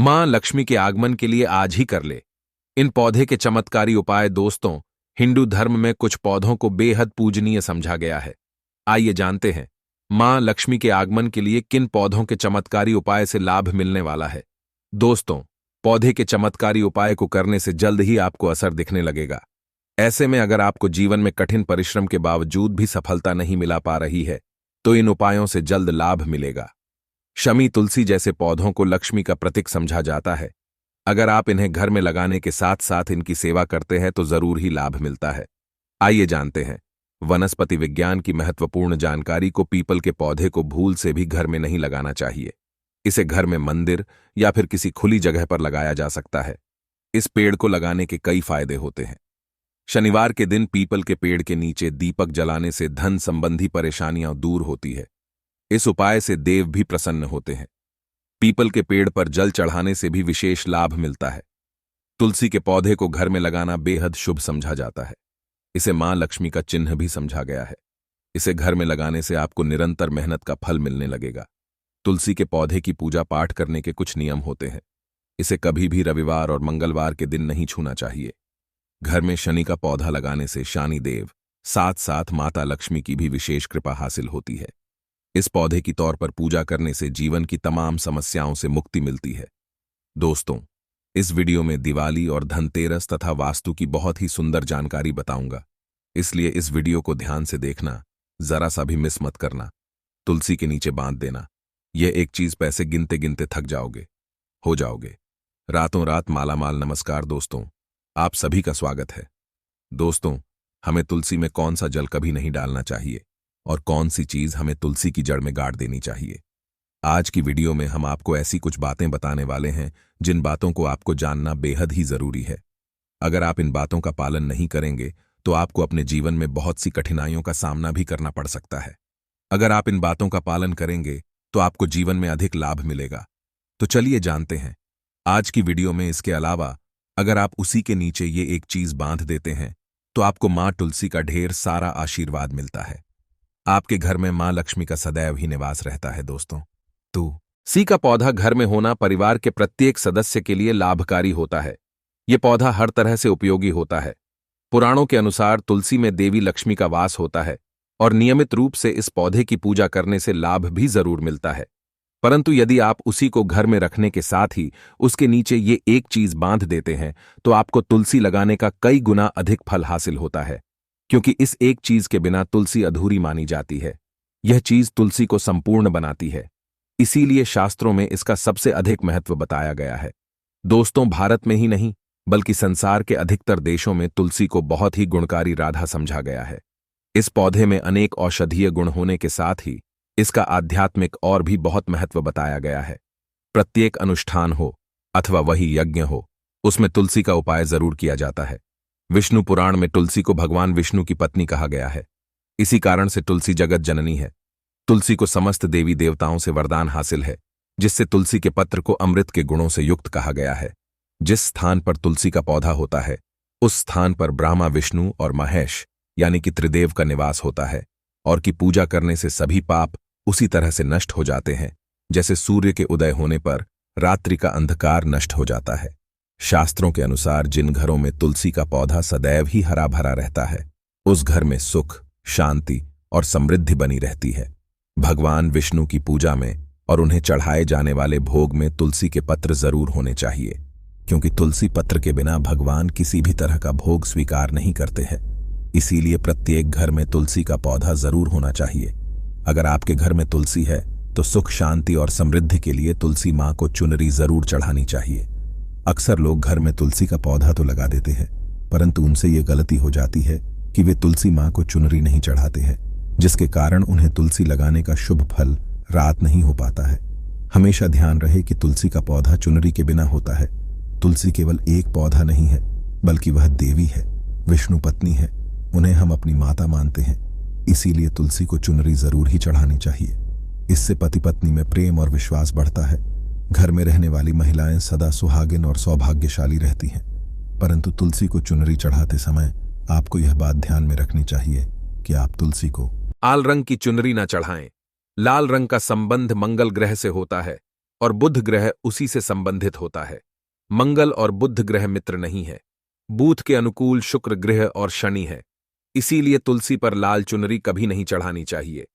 मां लक्ष्मी के आगमन के लिए आज ही कर ले इन पौधे के चमत्कारी उपाय। दोस्तों, हिंदू धर्म में कुछ पौधों को बेहद पूजनीय समझा गया है। आइए जानते हैं मां लक्ष्मी के आगमन के लिए किन पौधों के चमत्कारी उपाय से लाभ मिलने वाला है। दोस्तों, पौधे के चमत्कारी उपाय को करने से जल्द ही आपको असर दिखने लगेगा। ऐसे में अगर आपको जीवन में कठिन परिश्रम के बावजूद भी सफलता नहीं मिला पा रही है, तो इन उपायों से जल्द लाभ मिलेगा। शमी, तुलसी जैसे पौधों को लक्ष्मी का प्रतीक समझा जाता है। अगर आप इन्हें घर में लगाने के साथ साथ इनकी सेवा करते हैं तो जरूर ही लाभ मिलता है। आइए जानते हैं वनस्पति विज्ञान की महत्वपूर्ण जानकारी को। पीपल के पौधे को भूल से भी घर में नहीं लगाना चाहिए। इसे घर में मंदिर या फिर किसी खुली जगह पर लगाया जा सकता है। इस पेड़ को लगाने के कई फायदे होते हैं। शनिवार के दिन पीपल के पेड़ के नीचे दीपक जलाने से धन संबंधी परेशानियां दूर होती है। इस उपाय से देव भी प्रसन्न होते हैं। पीपल के पेड़ पर जल चढ़ाने से भी विशेष लाभ मिलता है। तुलसी के पौधे को घर में लगाना बेहद शुभ समझा जाता है। इसे मां लक्ष्मी का चिन्ह भी समझा गया है। इसे घर में लगाने से आपको निरंतर मेहनत का फल मिलने लगेगा। तुलसी के पौधे की पूजा पाठ करने के कुछ नियम होते हैं। इसे कभी भी रविवार और मंगलवार के दिन नहीं छूना चाहिए। घर में शनि का पौधा लगाने से शनि देव साथ साथ माता लक्ष्मी की भी विशेष कृपा हासिल होती है। इस पौधे की तौर पर पूजा करने से जीवन की तमाम समस्याओं से मुक्ति मिलती है। दोस्तों, इस वीडियो में दिवाली और धनतेरस तथा वास्तु की बहुत ही सुंदर जानकारी बताऊंगा, इसलिए इस वीडियो को ध्यान से देखना, जरा सा भी मिस मत करना। तुलसी के नीचे बांध देना। यह एक चीज पैसे गिनते गिनते थक जाओगे, हो जाओगे रातों रात मालामाल। नमस्कार दोस्तों, आप सभी का स्वागत है। दोस्तों, हमें तुलसी में कौन सा जल कभी नहीं डालना चाहिए और कौन सी चीज हमें तुलसी की जड़ में गाड़ देनी चाहिए। आज की वीडियो में हम आपको ऐसी कुछ बातें बताने वाले हैं जिन बातों को आपको जानना बेहद ही जरूरी है। अगर आप इन बातों का पालन नहीं करेंगे तो आपको अपने जीवन में बहुत सी कठिनाइयों का सामना भी करना पड़ सकता है। अगर आप इन बातों का पालन करेंगे तो आपको जीवन में अधिक लाभ मिलेगा। तो चलिए जानते हैं आज की वीडियो में। इसके अलावा अगर आप उसी के नीचे ये एक चीज बांध देते हैं तो आपको मां तुलसी का ढेर सारा आशीर्वाद मिलता है। आपके घर में मां लक्ष्मी का सदैव ही निवास रहता है। दोस्तों, तुलसी का पौधा घर में होना परिवार के प्रत्येक सदस्य के लिए लाभकारी होता है। यह पौधा हर तरह से उपयोगी होता है। पुराणों के अनुसार तुलसी में देवी लक्ष्मी का वास होता है और नियमित रूप से इस पौधे की पूजा करने से लाभ भी जरूर मिलता है। परंतु यदि आप उसी को घर में रखने के साथ ही उसके नीचे ये एक चीज बांध देते हैं तो आपको तुलसी लगाने का कई गुना अधिक फल हासिल होता है, क्योंकि इस एक चीज के बिना तुलसी अधूरी मानी जाती है। यह चीज तुलसी को संपूर्ण बनाती है। इसीलिए शास्त्रों में इसका सबसे अधिक महत्व बताया गया है। दोस्तों, भारत में ही नहीं बल्कि संसार के अधिकतर देशों में तुलसी को बहुत ही गुणकारी राधा समझा गया है। इस पौधे में अनेक औषधीय गुण होने के साथ ही इसका आध्यात्मिक और भी बहुत महत्व बताया गया है। प्रत्येक अनुष्ठान हो अथवा वही यज्ञ हो, उसमें तुलसी का उपाय जरूर किया जाता है। विष्णु पुराण में तुलसी को भगवान विष्णु की पत्नी कहा गया है। इसी कारण से तुलसी जगत जननी है। तुलसी को समस्त देवी देवताओं से वरदान हासिल है, जिससे तुलसी के पत्र को अमृत के गुणों से युक्त कहा गया है। जिस स्थान पर तुलसी का पौधा होता है उस स्थान पर ब्रह्मा, विष्णु और महेश यानी कि त्रिदेव का निवास होता है, और की पूजा करने से सभी पाप उसी तरह से नष्ट हो जाते हैं जैसे सूर्य के उदय होने पर रात्रि का अंधकार नष्ट हो जाता है। शास्त्रों के अनुसार जिन घरों में तुलसी का पौधा सदैव ही हरा भरा रहता है उस घर में सुख, शांति और समृद्धि बनी रहती है। भगवान विष्णु की पूजा में और उन्हें चढ़ाए जाने वाले भोग में तुलसी के पत्र जरूर होने चाहिए, क्योंकि तुलसी पत्र के बिना भगवान किसी भी तरह का भोग स्वीकार नहीं करते हैं। इसीलिए प्रत्येक घर में तुलसी का पौधा जरूर होना चाहिए। अगर आपके घर में तुलसी है तो सुख, शांति और समृद्धि के लिए तुलसी मां को चुनरी जरूर चढ़ानी चाहिए। अक्सर लोग घर में तुलसी का पौधा तो लगा देते हैं, परंतु उनसे ये गलती हो जाती है कि वे तुलसी मां को चुनरी नहीं चढ़ाते हैं, जिसके कारण उन्हें तुलसी लगाने का शुभ फल रात नहीं हो पाता है। हमेशा ध्यान रहे कि तुलसी का पौधा चुनरी के बिना होता है। तुलसी केवल एक पौधा नहीं है, बल्कि वह देवी है, विष्णु पत्नी है। उन्हें हम अपनी माता मानते हैं। इसीलिए तुलसी को चुनरी जरूर ही चढ़ानी चाहिए। इससे पति पत्नी में प्रेम और विश्वास बढ़ता है। घर में रहने वाली महिलाएं सदा सुहागिन और सौभाग्यशाली रहती हैं। परंतु तुलसी को चुनरी चढ़ाते समय आपको यह बात ध्यान में रखनी चाहिए कि आप तुलसी को लाल रंग की चुनरी न चढ़ाएं। लाल रंग का संबंध मंगल ग्रह से होता है और बुध ग्रह उसी से संबंधित होता है। मंगल और बुध ग्रह मित्र नहीं है। बूथ के अनुकूल शुक्र ग्रह और शनि है। इसीलिए तुलसी पर लाल चुनरी कभी नहीं चढ़ानी चाहिए।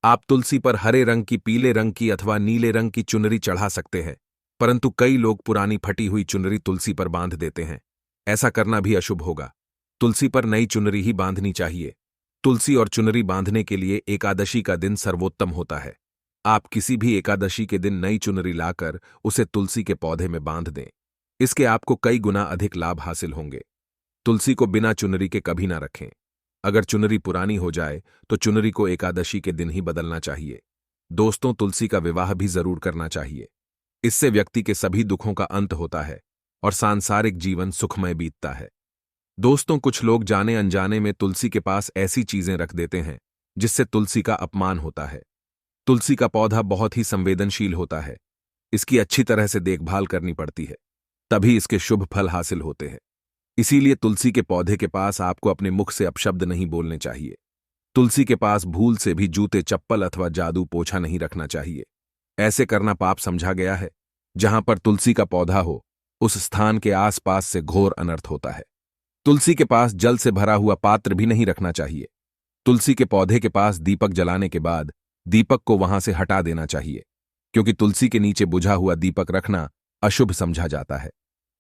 आप तुलसी पर हरे रंग की, पीले रंग की अथवा नीले रंग की चुनरी चढ़ा सकते हैं, परंतु कई लोग पुरानी फटी हुई चुनरी तुलसी पर बांध देते हैं। ऐसा करना भी अशुभ होगा। तुलसी पर नई चुनरी ही बांधनी चाहिए। तुलसी और चुनरी बांधने के लिए एकादशी का दिन सर्वोत्तम होता है। आप किसी भी एकादशी के दिन नई चुनरी लाकर उसे तुलसी के पौधे में बांध दें। इसके आपको कई गुना अधिक लाभ हासिल होंगे। तुलसी को बिना चुनरी के कभी ना रखें। अगर चुनरी पुरानी हो जाए तो चुनरी को एकादशी के दिन ही बदलना चाहिए। दोस्तों, तुलसी का विवाह भी जरूर करना चाहिए। इससे व्यक्ति के सभी दुखों का अंत होता है और सांसारिक जीवन सुखमय बीतता है। दोस्तों, कुछ लोग जाने अनजाने में तुलसी के पास ऐसी चीजें रख देते हैं जिससे तुलसी का अपमान होता है। तुलसी का पौधा बहुत ही संवेदनशील होता है। इसकी अच्छी तरह से देखभाल करनी पड़ती है, तभी इसके शुभ फल हासिल होते हैं। इसीलिए तुलसी के पौधे के पास आपको अपने मुख से अपशब्द नहीं बोलने चाहिए। तुलसी के पास भूल से भी जूते, चप्पल अथवा जादू पोछा नहीं रखना चाहिए। ऐसे करना पाप समझा गया है। जहां पर तुलसी का पौधा हो, उस स्थान के आसपास से घोर अनर्थ होता है। तुलसी के पास जल से भरा हुआ पात्र भी नहीं रखना चाहिए। तुलसी के पौधे के पास दीपक जलाने के बाद दीपक को वहां से हटा देना चाहिए, क्योंकि तुलसी के नीचे बुझा हुआ दीपक रखना अशुभ समझा जाता है।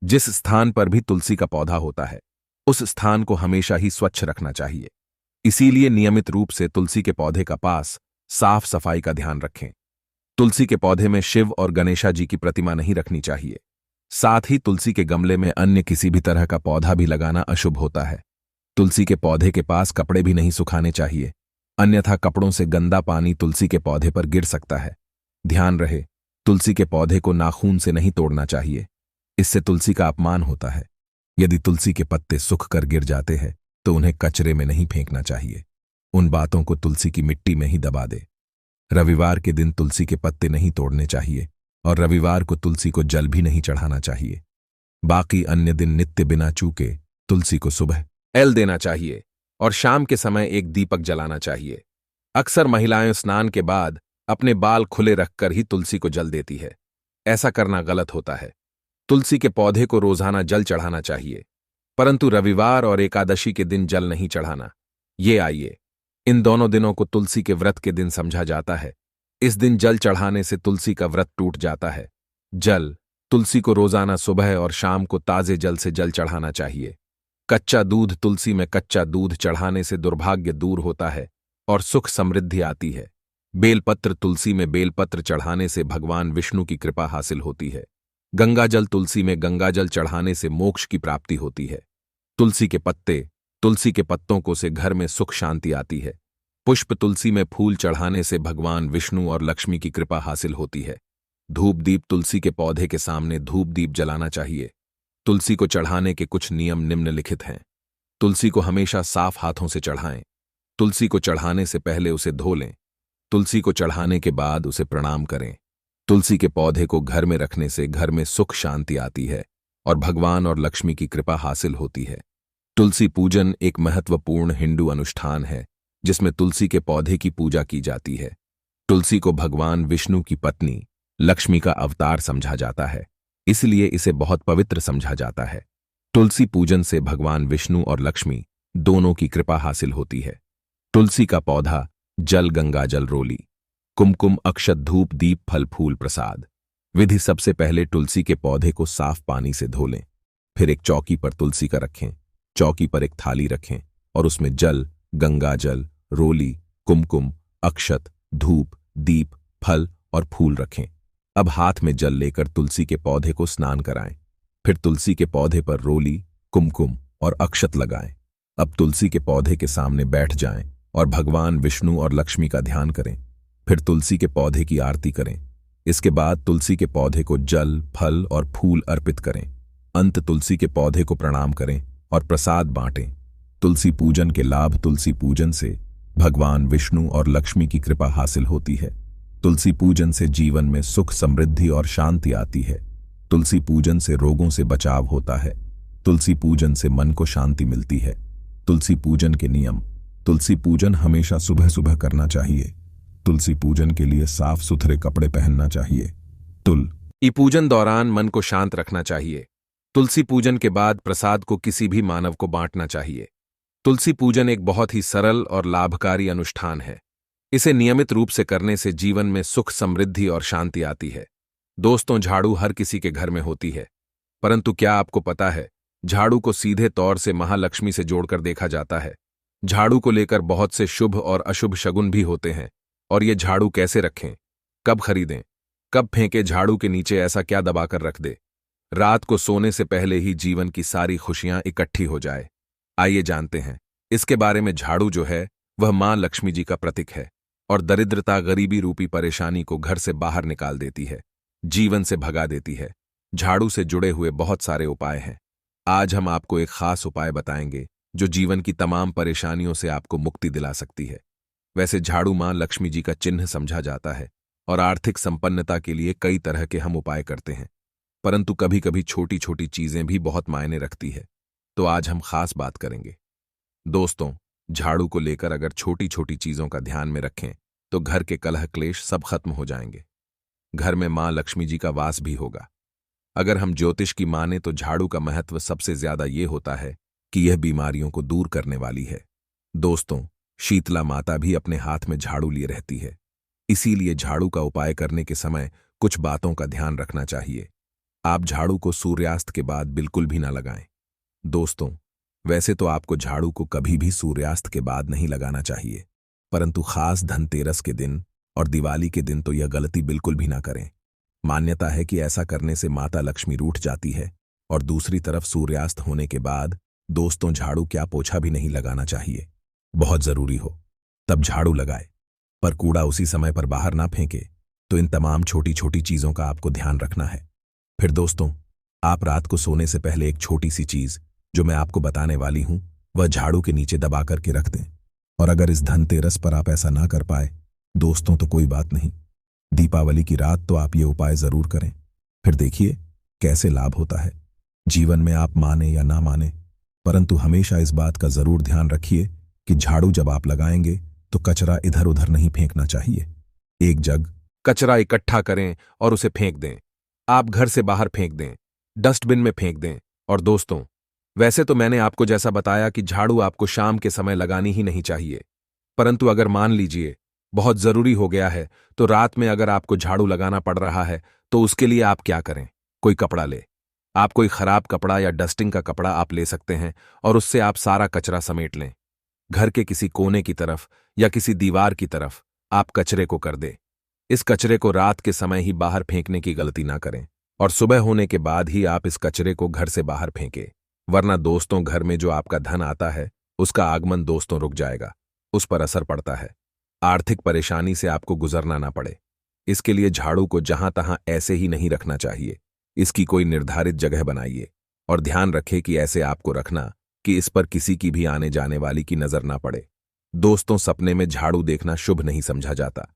जिस स्थान पर भी तुलसी का पौधा होता है, उस स्थान को हमेशा ही स्वच्छ रखना चाहिए। इसीलिए नियमित रूप से तुलसी के पौधे का पास साफ सफाई का ध्यान रखें। तुलसी के पौधे में शिव और गणेशा जी की प्रतिमा नहीं रखनी चाहिए। साथ ही तुलसी के गमले में अन्य किसी भी तरह का पौधा भी लगाना अशुभ होता है। तुलसी के पौधे के पास कपड़े भी नहीं सुखाने चाहिए, अन्यथा कपड़ों से गंदा पानी तुलसी के पौधे पर गिर सकता है। ध्यान रहे, तुलसी के पौधे को नाखून से नहीं तोड़ना चाहिए, इससे तुलसी का अपमान होता है। यदि तुलसी के पत्ते सूख कर गिर जाते हैं तो उन्हें कचरे में नहीं फेंकना चाहिए, उन बातों को तुलसी की मिट्टी में ही दबा दे। रविवार के दिन तुलसी के पत्ते नहीं तोड़ने चाहिए और रविवार को तुलसी को जल भी नहीं चढ़ाना चाहिए। बाकी अन्य दिन नित्य बिना चूके तुलसी को सुबह एल देना चाहिए और शाम के समय एक दीपक जलाना चाहिए। अक्सर महिलाएं स्नान के बाद अपने बाल खुले रखकर ही तुलसी को जल देती है। ऐसा करना गलत होता है। तुलसी के पौधे को रोजाना जल चढ़ाना चाहिए, परंतु रविवार और एकादशी के दिन जल नहीं चढ़ाना। ये आइए, इन दोनों दिनों को तुलसी के व्रत के दिन समझा जाता है। इस दिन जल चढ़ाने से तुलसी का व्रत टूट जाता है। जल, तुलसी को रोजाना सुबह और शाम को ताजे जल से जल चढ़ाना चाहिए। कच्चा दूध, तुलसी में कच्चा दूध चढ़ाने से दुर्भाग्य दूर होता है और सुख समृद्धि आती है। बेलपत्र, तुलसी में बेलपत्र चढ़ाने से भगवान विष्णु की कृपा हासिल होती है। गंगाजल, तुलसी में गंगाजल चढ़ाने से मोक्ष की प्राप्ति होती है। तुलसी के पत्ते, तुलसी के पत्तों को से घर में सुख शांति आती है। पुष्प, तुलसी में फूल चढ़ाने से भगवान विष्णु और लक्ष्मी की कृपा हासिल होती है। धूप दीप, तुलसी के पौधे के सामने धूप दीप जलाना चाहिए। तुलसी को चढ़ाने के कुछ नियम निम्नलिखित हैं। तुलसी को हमेशा साफ हाथों से चढ़ाएं। तुलसी को चढ़ाने से पहले उसे धो लें। तुलसी को चढ़ाने के बाद उसे प्रणाम करें। तुलसी के पौधे को घर में रखने से घर में सुख शांति आती है और भगवान और लक्ष्मी की कृपा हासिल होती है। तुलसी पूजन एक महत्वपूर्ण हिंदू अनुष्ठान है जिसमें तुलसी के पौधे की पूजा की जाती है। तुलसी को भगवान विष्णु की पत्नी लक्ष्मी का अवतार समझा जाता है, इसलिए इसे बहुत पवित्र समझा जाता है। तुलसी पूजन से भगवान विष्णु और लक्ष्मी दोनों की कृपा हासिल होती है। तुलसी का पौधा, जल, गंगाजल, रोली, कुमकुम, अक्षत, धूप, दीप, फल, फूल, प्रसाद। विधि: सबसे पहले तुलसी के पौधे को साफ पानी से धो लें। फिर एक चौकी पर तुलसी का रखें। चौकी पर एक थाली रखें और उसमें जल, गंगाजल, रोली, कुमकुम, अक्षत, धूप, दीप, फल और फूल रखें। अब हाथ में जल लेकर तुलसी के पौधे को स्नान कराएं। फिर तुलसी के पौधे पर रोली, कुमकुम और अक्षत लगाएं। अब तुलसी के पौधे के सामने बैठ जाएं और भगवान विष्णु और लक्ष्मी का ध्यान करें। फिर तुलसी के पौधे की आरती करें। इसके बाद तुलसी के पौधे को जल, फल और फूल अर्पित करें। अंत तुलसी के पौधे को प्रणाम करें और प्रसाद बांटें। तुलसी पूजन के लाभ: तुलसी पूजन से भगवान विष्णु और लक्ष्मी की कृपा हासिल होती है। तुलसी पूजन से जीवन में सुख, समृद्धि और शांति आती है। तुलसी पूजन से रोगों से बचाव होता है। तुलसी पूजन से मन को शांति मिलती है। तुलसी पूजन के नियम: तुलसी पूजन हमेशा सुबह सुबह करना चाहिए। तुलसी पूजन के लिए साफ सुथरे कपड़े पहनना चाहिए। ई पूजन दौरान मन को शांत रखना चाहिए। तुलसी पूजन के बाद प्रसाद को किसी भी मानव को बांटना चाहिए। तुलसी पूजन एक बहुत ही सरल और लाभकारी अनुष्ठान है। इसे नियमित रूप से करने से जीवन में सुख, समृद्धि और शांति आती है। दोस्तों, झाड़ू हर किसी के घर में होती है, परंतु क्या आपको पता है, झाड़ू को सीधे तौर से महालक्ष्मी से जोड़कर देखा जाता है। झाड़ू को लेकर बहुत से शुभ और अशुभ शगुन भी होते हैं। और ये झाड़ू कैसे रखें, कब खरीदें, कब फेंके, झाड़ू के नीचे ऐसा क्या दबाकर रख दे रात को सोने से पहले ही जीवन की सारी खुशियां इकट्ठी हो जाए। आइए जानते हैं इसके बारे में। झाड़ू जो है वह मां लक्ष्मी जी का प्रतीक है और दरिद्रता, गरीबी रूपी परेशानी को घर से बाहर निकाल देती है, जीवन से भगा देती है। झाड़ू से जुड़े हुए बहुत सारे उपाय हैं। आज हम आपको एक खास उपाय बताएंगे जो जीवन की तमाम परेशानियों से आपको मुक्ति दिला सकती है। वैसे झाड़ू मां लक्ष्मी जी का चिन्ह समझा जाता है और आर्थिक संपन्नता के लिए कई तरह के हम उपाय करते हैं, परंतु कभी कभी छोटी छोटी चीजें भी बहुत मायने रखती है। तो आज हम खास बात करेंगे। दोस्तों, झाड़ू को लेकर अगर छोटी छोटी चीजों का ध्यान में रखें तो घर के कलह क्लेश सब खत्म हो जाएंगे। घर में मां लक्ष्मी जी का वास भी होगा। अगर हम ज्योतिष की माने तो झाड़ू का महत्व सबसे ज्यादा ये होता है कि यह बीमारियों को दूर करने वाली है। दोस्तों, शीतला माता भी अपने हाथ में झाड़ू लिए रहती है, इसीलिए झाड़ू का उपाय करने के समय कुछ बातों का ध्यान रखना चाहिए। आप झाड़ू को सूर्यास्त के बाद बिल्कुल भी ना लगाएं। दोस्तों, वैसे तो आपको झाड़ू को कभी भी सूर्यास्त के बाद नहीं लगाना चाहिए, परंतु खास धनतेरस के दिन और दिवाली के दिन तो यह गलती बिल्कुल भी ना करें। मान्यता है कि ऐसा करने से माता लक्ष्मी रूठ जाती है। और दूसरी तरफ सूर्यास्त होने के बाद दोस्तों, झाड़ू क्या पोछा भी नहीं लगाना चाहिए। बहुत जरूरी हो तब झाड़ू लगाए, पर कूड़ा उसी समय पर बाहर ना फेंके। तो इन तमाम छोटी छोटी चीजों का आपको ध्यान रखना है। फिर दोस्तों, आप रात को सोने से पहले एक छोटी सी चीज जो मैं आपको बताने वाली हूं वह झाड़ू के नीचे दबा करके रख दें। और अगर इस धनतेरस पर आप ऐसा ना कर पाए दोस्तों तो कोई बात नहीं, दीपावली की रात तो आप ये उपाय जरूर करें। फिर देखिए कैसे लाभ होता है। जीवन में आप माने या ना माने, परंतु हमेशा इस बात का जरूर ध्यान रखिए कि झाड़ू जब आप लगाएंगे तो कचरा इधर उधर नहीं फेंकना चाहिए। एक जग कचरा इकट्ठा करें और उसे फेंक दें। आप घर से बाहर फेंक दें, डस्टबिन में फेंक दें। और दोस्तों, वैसे तो मैंने आपको जैसा बताया कि झाड़ू आपको शाम के समय लगानी ही नहीं चाहिए, परंतु अगर मान लीजिए बहुत जरूरी हो गया है तो रात में अगर आपको झाड़ू लगाना पड़ रहा है तो उसके लिए आप क्या करें, कोई कपड़ा ले। आप कोई खराब कपड़ा या डस्टिंग का कपड़ा आप ले सकते हैं और उससे आप सारा कचरा समेट लें। घर के किसी कोने की तरफ या किसी दीवार की तरफ आप कचरे को कर दें। इस कचरे को रात के समय ही बाहर फेंकने की गलती ना करें और सुबह होने के बाद ही आप इस कचरे को घर से बाहर फेंकें, वरना दोस्तों घर में जो आपका धन आता है उसका आगमन दोस्तों रुक जाएगा, उस पर असर पड़ता है। आर्थिक परेशानी से आपको गुजरना ना पड़े। इसके लिए झाड़ू को जहां तहां ऐसे ही नहीं रखना चाहिए। इसकी कोई निर्धारित जगह बनाइए और ध्यान रखें कि ऐसे आपको रखना कि इस पर किसी की भी आने जाने वाली की नजर ना पड़े। दोस्तों, सपने में झाड़ू देखना शुभ नहीं समझा जाता।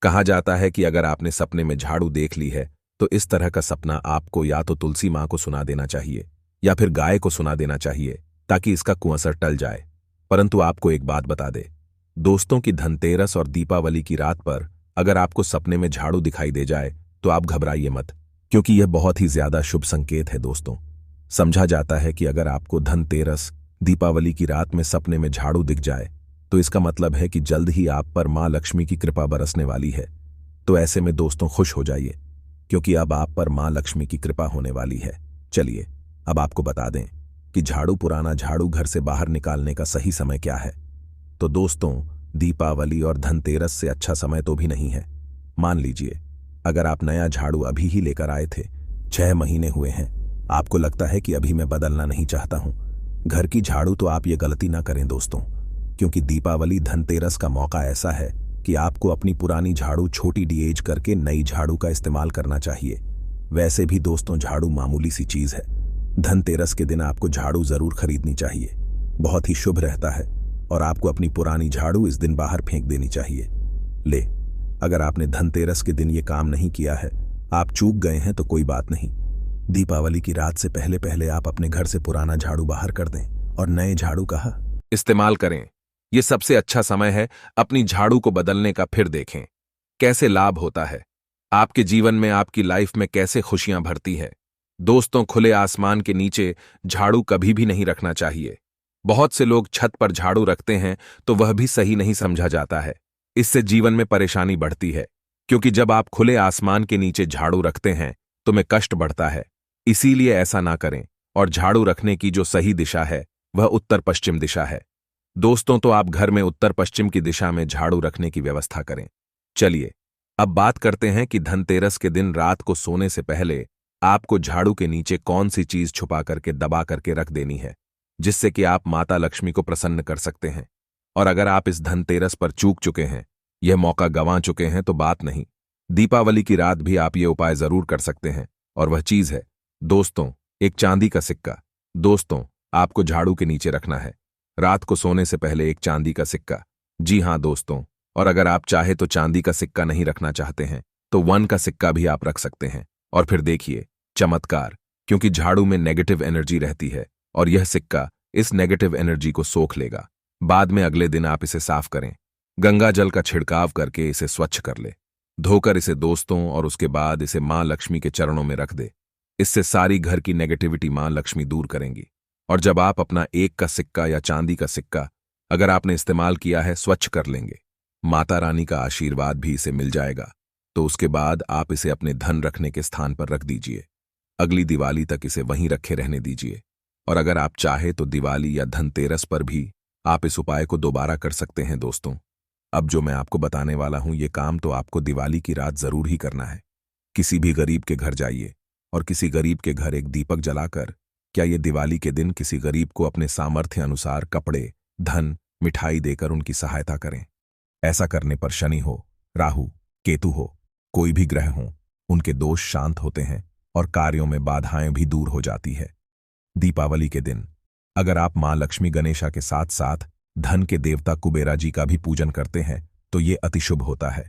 कहा जाता है कि अगर आपने सपने में झाड़ू देख ली है तो इस तरह का सपना आपको या तो तुलसी मां को सुना देना चाहिए या फिर गाय को सुना देना चाहिए ताकि इसका कुअसर टल जाए। परंतु आपको एक बात बता दे दोस्तों कि धनतेरस और दीपावली की रात पर अगर आपको सपने में झाड़ू दिखाई दे जाए तो आप घबराइए मत, क्योंकि यह बहुत ही ज्यादा शुभ संकेत है। दोस्तों, समझा जाता है कि अगर आपको धनतेरस, दीपावली की रात में सपने में झाड़ू दिख जाए तो इसका मतलब है कि जल्द ही आप पर मां लक्ष्मी की कृपा बरसने वाली है। तो ऐसे में दोस्तों खुश हो जाइए, क्योंकि अब आप पर मां लक्ष्मी की कृपा होने वाली है। चलिए अब आपको बता दें कि झाड़ू, पुराना झाड़ू घर से बाहर निकालने का सही समय क्या है। तो दोस्तों, दीपावली और धनतेरस से अच्छा समय तो भी नहीं है। मान लीजिए अगर आप नया झाड़ू अभी ही लेकर आए थे, 6 महीने हुए हैं, आपको लगता है कि अभी मैं बदलना नहीं चाहता हूं घर की झाड़ू, तो आप ये गलती ना करें दोस्तों, क्योंकि दीपावली, धनतेरस का मौका ऐसा है कि आपको अपनी पुरानी झाड़ू छोटी डीएज करके नई झाड़ू का इस्तेमाल करना चाहिए। वैसे भी दोस्तों, झाड़ू मामूली सी चीज है। धनतेरस के दिन आपको झाड़ू जरूर खरीदनी चाहिए, बहुत ही शुभ रहता है। और आपको अपनी पुरानी झाड़ू इस दिन बाहर फेंक देनी चाहिए। ले, अगर आपने धनतेरस के दिन ये काम नहीं किया है, आप चूक गए हैं तो कोई बात नहीं। दीपावली की रात से पहले पहले आप अपने घर से पुराना झाड़ू बाहर कर दें और नए झाड़ू का इस्तेमाल करें। ये सबसे अच्छा समय है अपनी झाड़ू को बदलने का। फिर देखें कैसे लाभ होता है। आपके जीवन में, आपकी लाइफ में कैसे खुशियां भरती है। दोस्तों, खुले आसमान के नीचे झाड़ू कभी भी नहीं रखना चाहिए। बहुत से लोग छत पर झाड़ू रखते हैं तो वह भी सही नहीं समझा जाता है। इससे जीवन में परेशानी बढ़ती है, क्योंकि जब आप खुले आसमान के नीचे झाड़ू रखते हैं तो में कष्ट बढ़ता है। इसीलिए ऐसा ना करें, और झाड़ू रखने की जो सही दिशा है वह उत्तर पश्चिम दिशा है। दोस्तों, तो आप घर में उत्तर पश्चिम की दिशा में झाड़ू रखने की व्यवस्था करें। चलिए अब बात करते हैं कि धनतेरस के दिन रात को सोने से पहले आपको झाड़ू के नीचे कौन सी चीज छुपा करके दबा करके रख देनी है, जिससे कि आप माता लक्ष्मी को प्रसन्न कर सकते हैं। और अगर आप इस धनतेरस पर चूक चुके हैं, यह मौका गंवा चुके हैं, तो बात नहीं, दीपावली की रात भी आप ये उपाय जरूर कर सकते हैं। और वह चीज है दोस्तों, एक चांदी का सिक्का। दोस्तों, आपको झाड़ू के नीचे रखना है रात को सोने से पहले एक चांदी का सिक्का। जी हां दोस्तों, और अगर आप चाहे तो चांदी का सिक्का नहीं रखना चाहते हैं तो 1 का सिक्का भी आप रख सकते हैं। और फिर देखिए चमत्कार, क्योंकि झाड़ू में नेगेटिव एनर्जी रहती है और यह सिक्का इस नेगेटिव एनर्जी को सोख लेगा। बाद में अगले दिन आप इसे साफ करें, गंगा जल का छिड़काव करके इसे स्वच्छ कर ले, धोकर इसे दोस्तों, और उसके बाद इसे मां लक्ष्मी के चरणों में रख दे। इससे सारी घर की नेगेटिविटी मां लक्ष्मी दूर करेंगी। और जब आप अपना 1 का सिक्का या चांदी का सिक्का अगर आपने इस्तेमाल किया है स्वच्छ कर लेंगे, माता रानी का आशीर्वाद भी इसे मिल जाएगा। तो उसके बाद आप इसे अपने धन रखने के स्थान पर रख दीजिए। अगली दिवाली तक इसे वहीं रखे रहने दीजिए। और अगर आप चाहे तो दिवाली या धनतेरस पर भी आप इस उपाय को दोबारा कर सकते हैं। दोस्तों, अब जो मैं आपको बताने वाला हूं, ये काम तो आपको दिवाली की रात जरूर ही करना है। किसी भी गरीब के घर जाइए और किसी गरीब के घर एक दीपक जलाकर, क्या ये दिवाली के दिन किसी गरीब को अपने सामर्थ्य अनुसार कपड़े, धन, मिठाई देकर उनकी सहायता करें। ऐसा करने पर शनि हो, राहु, केतु हो, कोई भी ग्रह हो, उनके दोष शांत होते हैं और कार्यों में बाधाएं भी दूर हो जाती है। दीपावली के दिन अगर आप मां लक्ष्मी गणेशा के साथ साथ धन के देवता कुबेरा जी का भी पूजन करते हैं तो ये अति शुभ होता है।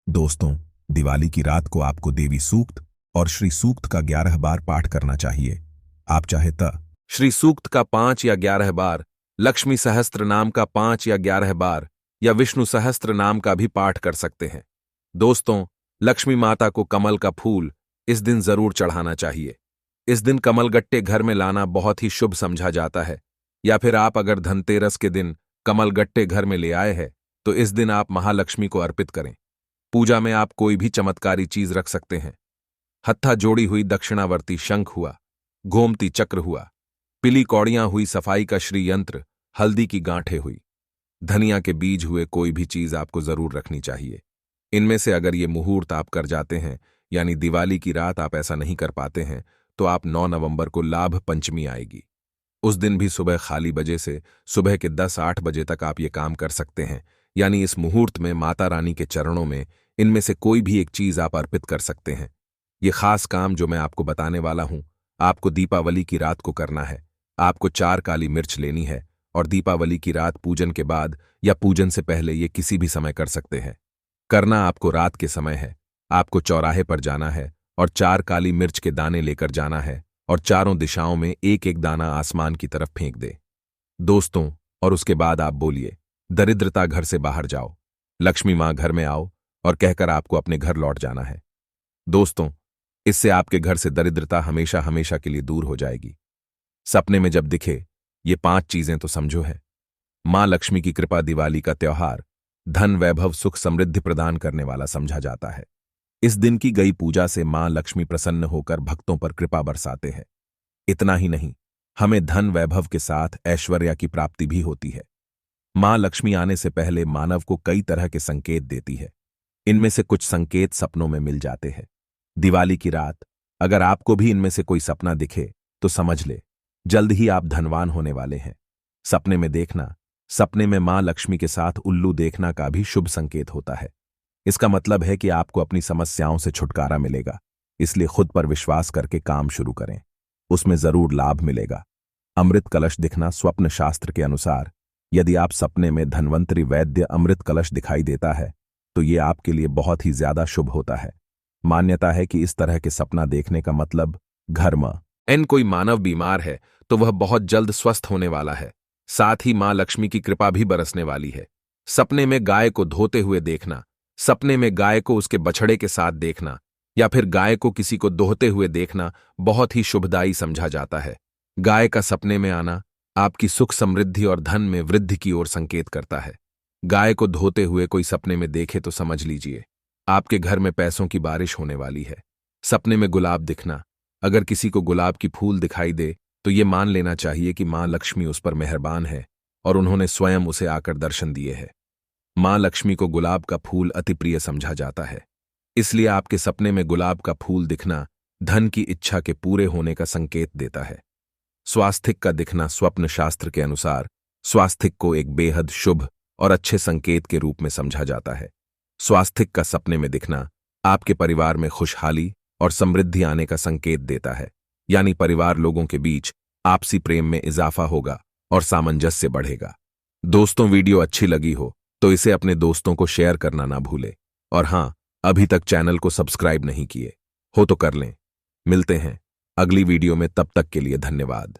दोस्तों, दिवाली की रात को आपको देवी सूक्त और श्री सूक्त का 11 बार पाठ करना चाहिए। आप चाहे तो श्री सूक्त का 5 या 11 बार, लक्ष्मी सहस्त्र नाम का 5 या 11 बार, या विष्णु सहस्त्र नाम का भी पाठ कर सकते हैं। दोस्तों, लक्ष्मी माता को कमल का फूल इस दिन जरूर चढ़ाना चाहिए। इस दिन कमलगट्टे घर में लाना बहुत ही शुभ समझा जाता है। या फिर आप अगर धनतेरस के दिन कमलगट्टे घर में ले आए हैं तो इस दिन आप महालक्ष्मी को अर्पित करें। पूजा में आप कोई भी चमत्कारी चीज रख सकते हैं। हत्था जोड़ी हुई दक्षिणावर्ती शंख हुआ, गोमती चक्र हुआ, पीली कौड़ियां हुई, सफाई का श्री यंत्र, हल्दी की गांठें हुई, धनिया के बीज हुए, कोई भी चीज आपको जरूर रखनी चाहिए। इनमें से अगर ये मुहूर्त आप कर जाते हैं, यानी दिवाली की रात आप ऐसा नहीं कर पाते हैं, तो आप 9 नवंबर को लाभ पंचमी आएगी। उस दिन भी सुबह खाली बजे से सुबह के 10-8 बजे तक आप ये काम कर सकते हैं। यानी इस मुहूर्त में माता रानी के चरणों में इनमें से कोई भी एक चीज आप अर्पित कर सकते हैं। ये खास काम जो मैं आपको बताने वाला हूं, आपको दीपावली की रात को करना है। आपको 4 काली मिर्च लेनी है और दीपावली की रात पूजन के बाद या पूजन से पहले ये किसी भी समय कर सकते हैं। करना आपको रात के समय है। आपको चौराहे पर जाना है और 4 काली मिर्च के दाने लेकर जाना है और चारों दिशाओं में एक एक दाना आसमान की तरफ फेंक दे। दोस्तों, और उसके बाद आप बोलिए, दरिद्रता घर से बाहर जाओ, लक्ष्मी मां घर में आओ, और कहकर आपको अपने घर लौट जाना है। दोस्तों, इससे आपके घर से दरिद्रता हमेशा हमेशा के लिए दूर हो जाएगी। सपने में जब दिखे ये 5 चीजें तो समझो है। मां लक्ष्मी की कृपा दिवाली का त्योहार धन, वैभव, सुख, समृद्धि प्रदान करने वाला समझा जाता है। इस दिन की गई पूजा से मां लक्ष्मी प्रसन्न होकर भक्तों पर कृपा बरसाते हैं। इतना ही नहीं, हमें धन वैभव के साथ ऐश्वर्य की प्राप्ति भी होती है। मां लक्ष्मी आने से पहले मानव को कई तरह के संकेत देती है। इनमें से कुछ संकेत सपनों में मिल जाते हैं। दिवाली की रात अगर आपको भी इनमें से कोई सपना दिखे तो समझ ले, जल्द ही आप धनवान होने वाले हैं। सपने में देखना, सपने में मां लक्ष्मी के साथ उल्लू देखना का भी शुभ संकेत होता है। इसका मतलब है कि आपको अपनी समस्याओं से छुटकारा मिलेगा। इसलिए खुद पर विश्वास करके काम शुरू करें, उसमें जरूर लाभ मिलेगा। अमृत कलश दिखना, स्वप्न शास्त्र के अनुसार यदि आप सपने में धन्वंतरी वैद्य अमृत कलश दिखाई देता है तो ये आपके लिए बहुत ही ज्यादा शुभ होता है। मान्यता है कि इस तरह के सपना देखने का मतलब घर में कोई मानव बीमार है तो वह बहुत जल्द स्वस्थ होने वाला है। साथ ही मां लक्ष्मी की कृपा भी बरसने वाली है। सपने में गाय को धोते हुए देखना, सपने में गाय को उसके बछड़े के साथ देखना, या फिर गाय को किसी को दोहते हुए देखना बहुत ही शुभदायी समझा जाता है। गाय का सपने में आना आपकी सुख समृद्धि और धन में वृद्धि की ओर संकेत करता है। गाय को धोते हुए कोई सपने में देखे तो समझ लीजिए आपके घर में पैसों की बारिश होने वाली है। सपने में गुलाब दिखना, अगर किसी को गुलाब की फूल दिखाई दे तो ये मान लेना चाहिए कि मां लक्ष्मी उस पर मेहरबान है और उन्होंने स्वयं उसे आकर दर्शन दिए है। मां लक्ष्मी को गुलाब का फूल अति प्रिय समझा जाता है, इसलिए आपके सपने में गुलाब का फूल दिखना धन की इच्छा के पूरे होने का संकेत देता है। स्वास्थिक का दिखना स्वप्न शास्त्र के अनुसार स्वास्थिक को एक बेहद शुभ और अच्छे संकेत के रूप में समझा जाता है। स्वास्थिक का सपने में दिखना आपके परिवार में खुशहाली और समृद्धि आने का संकेत देता है, यानी परिवार लोगों के बीच आपसी प्रेम में इजाफा होगा और सामंजस्य बढ़ेगा। दोस्तों, वीडियो अच्छी लगी हो तो इसे अपने दोस्तों को शेयर करना ना भूलें और हां, अभी तक चैनल को सब्सक्राइब नहीं किए हो तो कर लें। मिलते हैं अगली वीडियो में, तब तक के लिए धन्यवाद।